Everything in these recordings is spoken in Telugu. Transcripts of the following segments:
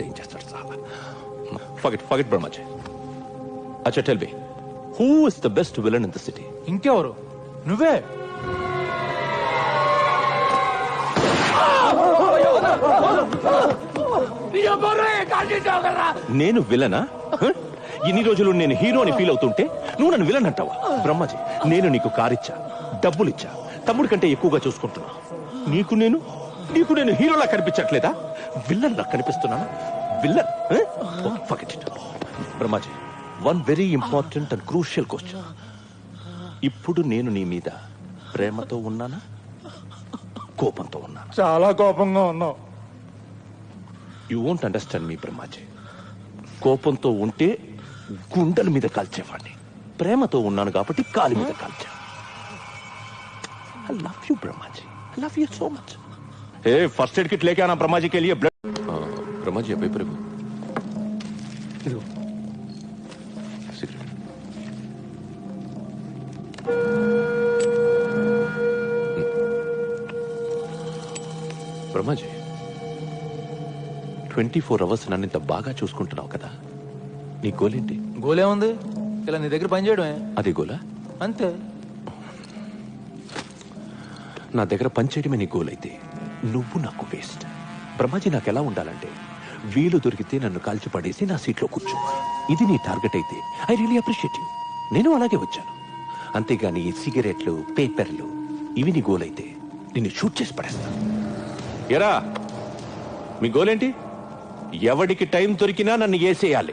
ఏం చేస్తాడు సార్? ఫర్గెట్ బ్రహ్మాజీ. అచ్చా tell me, who is the best villain in the city? ఇంకెవరు? నువ్వే. నేను విలనా? ఇన్ని రోజులు నేను హీరో అని ఫీల్ అవుతుంటే నువ్వు నన్ను విలన్ అంటావా? బ్రహ్మాజీ, నేను నీకు కారిచ్చా, డబ్బులిచ్చా, తమ్ముడి కంటే ఎక్కువగా చూసుకుంటున్నా. నీకు నేను హీరోలా కనిపించట్లేదా? విల్లన్ లా కనిపిస్తున్నానా? Villain? Forget it. Brahmaji, one very important and crucial question. ఇప్పుడు నేను నీ మీద ప్రేమతో ఉన్నానా, కోపంతో ఉన్నానా? చాలా కోపంగా ఉన్నావు. యూ వోంట్ అండర్స్టాండ్ మీ బ్రహ్మాజీ. కోపంతో ఉంటే గుండెల మీద కాల్చేవాడిని, ప్రేమతో ఉన్నాను కాబట్టి కాలి మీద కాల్చా. I love you Brahmaji, I love you so much. Hey, first aid kit लेके आना ब्रह्माजी के लिए. ब्लड ब्रह्माजी अभी प्रभु सिगरेट. బ్రహ్మాజీ, 24 hours నన్ను ఇంత బాగా చూసుకుంటున్నావు కదా, నీ గోలేంటి? గోలే ఉంది, ఇలా నీ దగ్గర పని చేయడమే. అది గోలా? అంతే. నా దగ్గర పనిచేయడమే నీ గోల్ అయితే నువ్వు నాకు వేస్ట్. బ్రహ్మాజీ, నాకు ఎలా ఉండాలంటే వీలు దొరికితే నన్ను కాల్చి పడేసి నా సీట్లో కూర్చో. ఇది నీ టార్గెట్ అయితే ఐ రియలీ అప్రిషియేట్ యూ. నేను అలాగే వచ్చాను. అంతేగాని ఈ సిగరెట్లు, పేపర్లు ఇవి నీ గోల్ అయితే నిన్ను షూట్ చేసి పడేస్తాను. ఎరా, మీ గోల్ ఏంటి? ఎవడికి టైం దొరికినా నన్ను వేసేయాలి.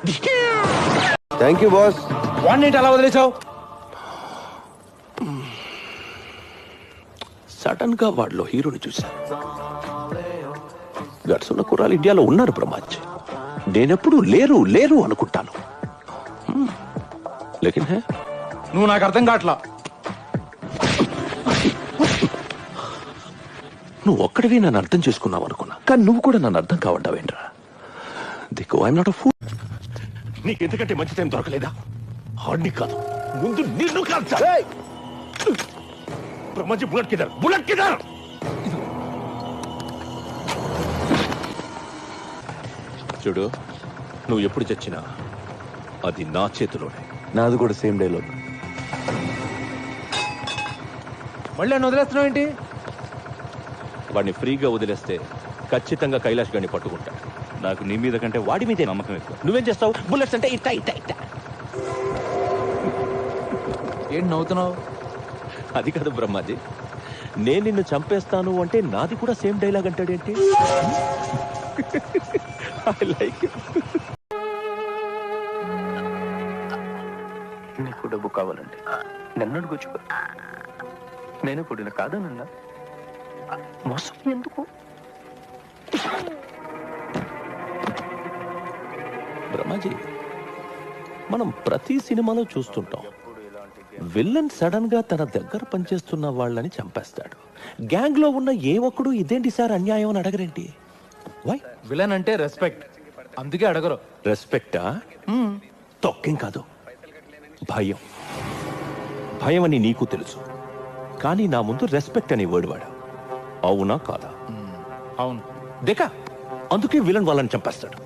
Thank you boss. వాడిని అలా వదిలేసావు? సడన్ గా వాడిలో హీరోని చూశాను. గట్స్ ఉన్న కుర్రాలు ఇండియాలో ఉన్నారు బ్రహ్మాజీ. నేనెప్పుడు లేరు అనుకుంటాను. లేకిన్ హే, నువ్వు నాకు అర్థం కావట్లా. నువ్వు ఒక్కడివి నన్ను అర్థం చేసుకున్నావు అనుకున్నా, కానీ నువ్వు కూడా నన్ను అర్థం కావడ్డావేంట్రా? దిక్కు ఐఎమ్ నాట్ అ ఫూల్. నీకు ఎందుకంటే మంచి టైం దొరకలేదా? హార్డ్ని కాదు, ముందు నిన్ను కాల్చాలి. బ్రహ్మాజీ, బుల్లెట్ కిదర్. చూడు, నువ్వు ఎప్పుడు చచ్చినా అది నా చేతిలోనే. నాది కూడా సేమ్ డైలాగ్. మళ్ళీ నన్ను వదిలేస్తున్నావు ఏంటి? వాడిని ఫ్రీగా వదిలేస్తే ఖచ్చితంగా కైలాష్ గారిని పట్టుకుంటా. నాకు నీ మీద కంటే వాడి మీదే నమ్మకం ఎక్కువ. నువ్వేం చేస్తావు? బుల్లెట్స్ అంటే ఇట్టా. ఏంటి నవ్వుతున్నావు? అది కాదు బ్రహ్మాజీ, నేను నిన్ను చంపేస్తాను అంటే నాది కూడా సేమ్ డైలాగ్ అంటాడేంటి? I like it. నీకు డబ్బు కావాలంటే నన్ను అడుగుచ్చుకో. నేను పుడిన కాదనన్నా. మోసం ఎందుకు? బ్రహ్మాజీ, మనం ప్రతి సినిమాలో చూస్తుంటాం, విల్లన్ సడన్ గా తన దగ్గర పనిచేస్తున్న వాళ్ళని చంపేస్తాడు. గ్యాంగ్ లో ఉన్న ఏ ఒక్కడు ఇదేంటి సార్ అన్యాయం అని అడగరేంటి? వై? విలన్ అంటే రెస్పెక్ట్, అందుకే అడగరు. రెస్పెక్టా? తొక్కేం కాదు, భయం. భయం అని నీకు తెలుసు, కానీ నా ముందు రెస్పెక్ట్ అనే వర్డ్ వాడు. అవునా కాదా? అవును. దేకా, అందుకే విలన్ వాళ్ళని చంపేస్తాడు.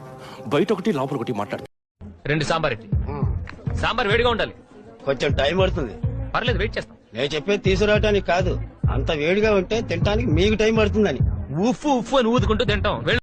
బయట ఒకటి లోపల ఒకటి మాట్లాడు. 2 సాంబార్ ఇడ్లీ. సాంబార్ వేడిగా ఉండాలి. కొంచెం టైం పడుతుంది. పర్లేదు, వెయిట్ చేస్తాం. నేను చెప్పేది తీసుకురావటానికి కాదు, అంత వేడిగా ఉంటే తినడానికి మీకు టైం పడుతుందని. ఉఫ్ఫు ఉఫ్ఫు అని ఊదుకుంటూ తింటాం.